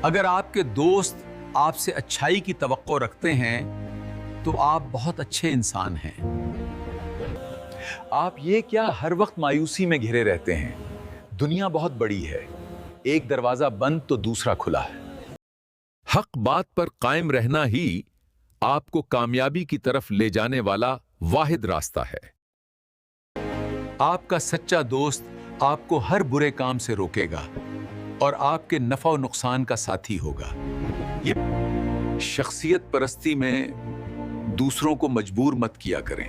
अगर आपके दोस्त आपसे अच्छाई की तवक्को रखते हैं तो आप बहुत अच्छे इंसान हैं। आप ये क्या हर वक्त मायूसी में घिरे रहते हैं? दुनिया बहुत बड़ी है, एक दरवाजा बंद तो दूसरा खुला है। हक बात पर कायम रहना ही आपको कामयाबी की तरफ ले जाने वाला वाहिद रास्ता है। आपका सच्चा दोस्त आपको हर बुरे काम से रोकेगा और आपके नफा और नुकसान का साथी होगा। ये शख्सियत परस्ती में दूसरों को मजबूर मत किया करें।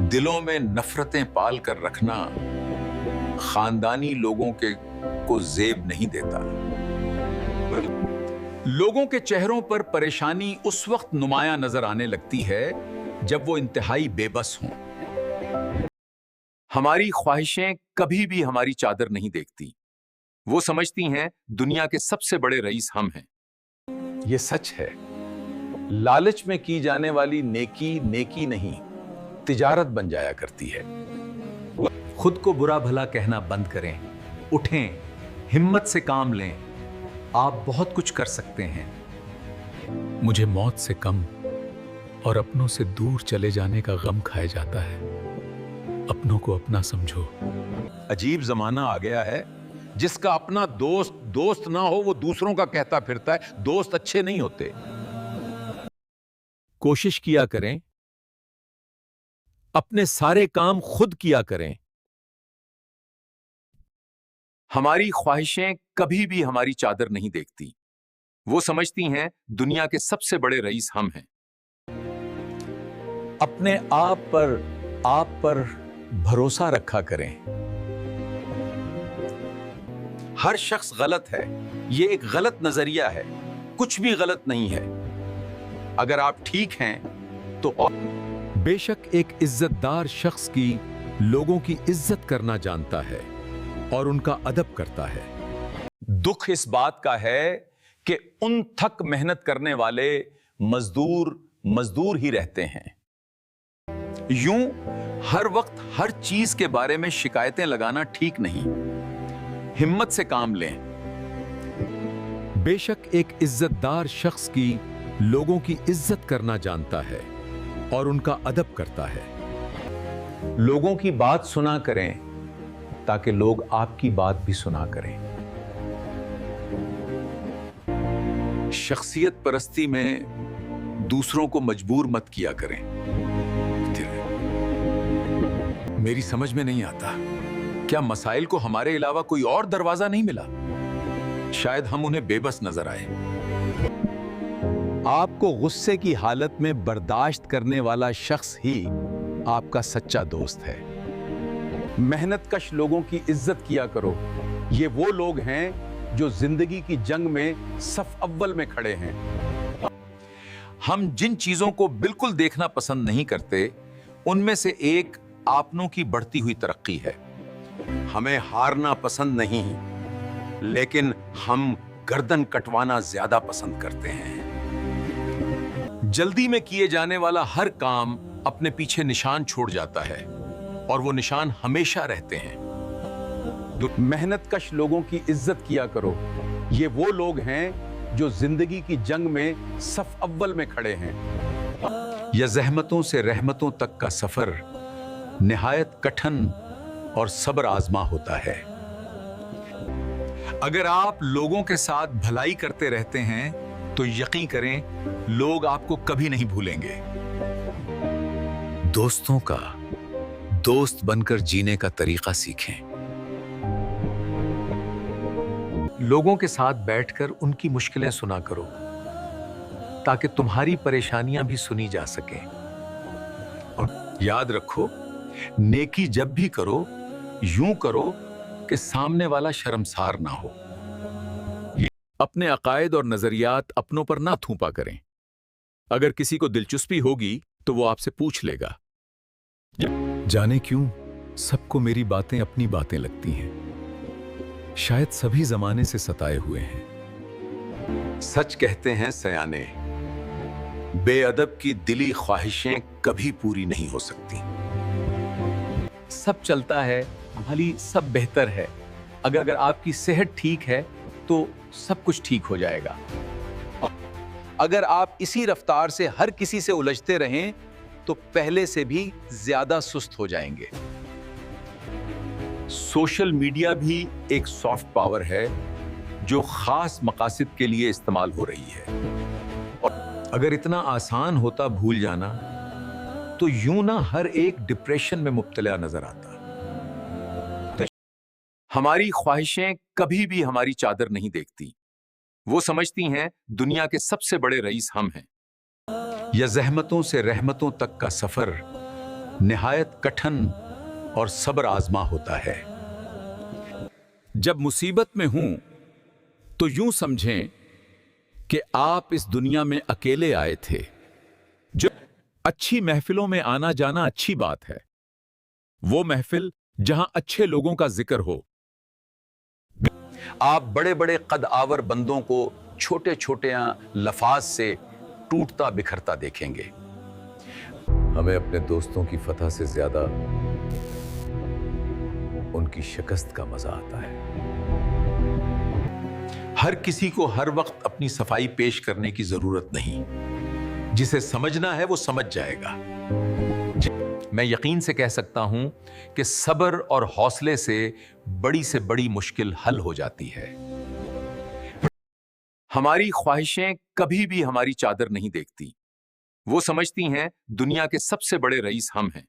दिलों में नफरतें पाल कर रखना खानदानी लोगों को जेब नहीं देता। लोगों के चेहरों पर परेशानी उस वक्त नुमायां नजर आने लगती है जब वो इंतहाई बेबस हों। हमारी ख्वाहिशें कभी भी हमारी चादर नहीं देखती। वो समझती हैं दुनिया के सबसे बड़े रईस हम हैं। ये सच है। लालच में की जाने वाली नेकी नेकी नहीं, तिजारत बन जाया करती है। खुद को बुरा भला कहना बंद करें, उठें, हिम्मत से काम लें। आप बहुत कुछ कर सकते हैं। मुझे मौत से कम और अपनों से दूर चले जाने का गम खाया जाता है। अपनों को अपना समझो। अजीब जमाना आ गया है, जिसका अपना दोस्त दोस्त ना हो वो दूसरों का कहता फिरता है दोस्त अच्छे नहीं होते। कोशिश किया करें, अपने सारे काम खुद किया करें। हमारी ख्वाहिशें कभी भी हमारी चादर नहीं देखती। वो समझती हैं दुनिया के सबसे बड़े रईस हम हैं। अपने आप पर भरोसा रखा करें। हर शख्स गलत है, ये एक गलत नजरिया है। कुछ भी गलत नहीं है। अगर आप ठीक हैं तो बेशक एक इज्जतदार शख्स की लोगों की इज्जत करना जानता है और उनका अदब करता है। दुख इस बात का है कि उन थक मेहनत करने वाले मजदूर ही रहते हैं। यूं हर वक्त हर चीज के बारे में शिकायतें लगाना ठीक नहीं। हिम्मत से काम लें। बेशक एक इज्जतदार शख्स की लोगों की इज्जत करना जानता है और उनका अदब करता है। लोगों की बात सुना करें ताकि लोग आपकी बात भी सुना करें। शख्सियत परस्ती में दूसरों को मजबूर मत किया करें। मेरी समझ में नहीं आता, क्या मसाइल को हमारे अलावा कोई और दरवाजा नहीं मिला? शायद हम उन्हें बेबस नजर आए। आपको गुस्से की हालत में बर्दाश्त करने वाला शख्स ही आपका सच्चा दोस्त है। मेहनतकश लोगों की इज्जत किया करो। ये वो लोग हैं जो जिंदगी की जंग में सफ अव्वल में खड़े हैं। हम जिन चीजों को बिल्कुल देखना पसंद नहीं करते, उनमें से एक आपनों की बढ़ती हुई तरक्की है। हमें हारना पसंद नहीं, लेकिन हम गर्दन कटवाना ज्यादा पसंद करते हैं। जल्दी में किए जाने वाला हर काम अपने पीछे निशान छोड़ जाता है और वो निशान हमेशा रहते हैं। मेहनतकश लोगों की इज्जत किया करो। ये वो लोग हैं जो जिंदगी की जंग में सफ अव्वल में खड़े हैं। या ज़हमतों से रहमतों तक का सफर निहायत कठिन और सब्र आजमा होता है। अगर आप लोगों के साथ भलाई करते रहते हैं तो यकीन करें लोग आपको कभी नहीं भूलेंगे। दोस्तों का दोस्त बनकर जीने का तरीका सीखें। लोगों के साथ बैठकर उनकी मुश्किलें सुना करो ताकि तुम्हारी परेशानियां भी सुनी जा सकें। और याद रखो, नेकी जब भी करो यूं करो कि सामने वाला शर्मसार ना हो। अपने अकायद और नजरियात अपनों पर ना थूपा करें। अगर किसी को दिलचस्पी होगी तो वो आपसे पूछ लेगा। जाने क्यों सबको मेरी बातें अपनी बातें लगती हैं। शायद सभी जमाने से सताए हुए हैं। सच कहते हैं सयाने, बेअदब की दिली ख्वाहिशें कभी पूरी नहीं हो सकती। सब चलता है, भली सब बेहतर है, अगर आपकी सेहत ठीक है तो सब कुछ ठीक हो जाएगा। अगर आप इसी रफ्तार से हर किसी से उलझते रहें तो पहले से भी ज्यादा सुस्त हो जाएंगे। सोशल मीडिया भी एक सॉफ्ट पावर है जो खास मकासद के लिए इस्तेमाल हो रही है। और अगर इतना आसान होता भूल जाना तो यूं ना हर एक डिप्रेशन में मुब्तला नजर आता। हमारी ख्वाहिशें कभी भी हमारी चादर नहीं देखती। वो समझती हैं दुनिया के सबसे बड़े रईस हम हैं। या ज़हमतों से रहमतों तक का सफर निहायत कठिन और सब्र आजमा होता है। जब मुसीबत में हूं तो यूं समझें कि आप इस दुनिया में अकेले आए थे। जो अच्छी महफिलों में आना जाना अच्छी बात है, वो महफिल जहां अच्छे लोगों का जिक्र हो। आप बड़े बड़े कद आवर बंदों को छोटे छोटे लफाज से टूटता बिखरता देखेंगे। हमें अपने दोस्तों की फतह से ज्यादा उनकी शिकस्त का मजा आता है। हर किसी को हर वक्त अपनी सफाई पेश करने की जरूरत नहीं। जिसे समझना है वो समझ जाएगा। मैं यकीन से कह सकता हूं कि सब्र और हौसले से बड़ी मुश्किल हल हो जाती है। हमारी ख्वाहिशें कभी भी हमारी चादर नहीं देखती। वो समझती हैं दुनिया के सबसे बड़े रईस हम हैं।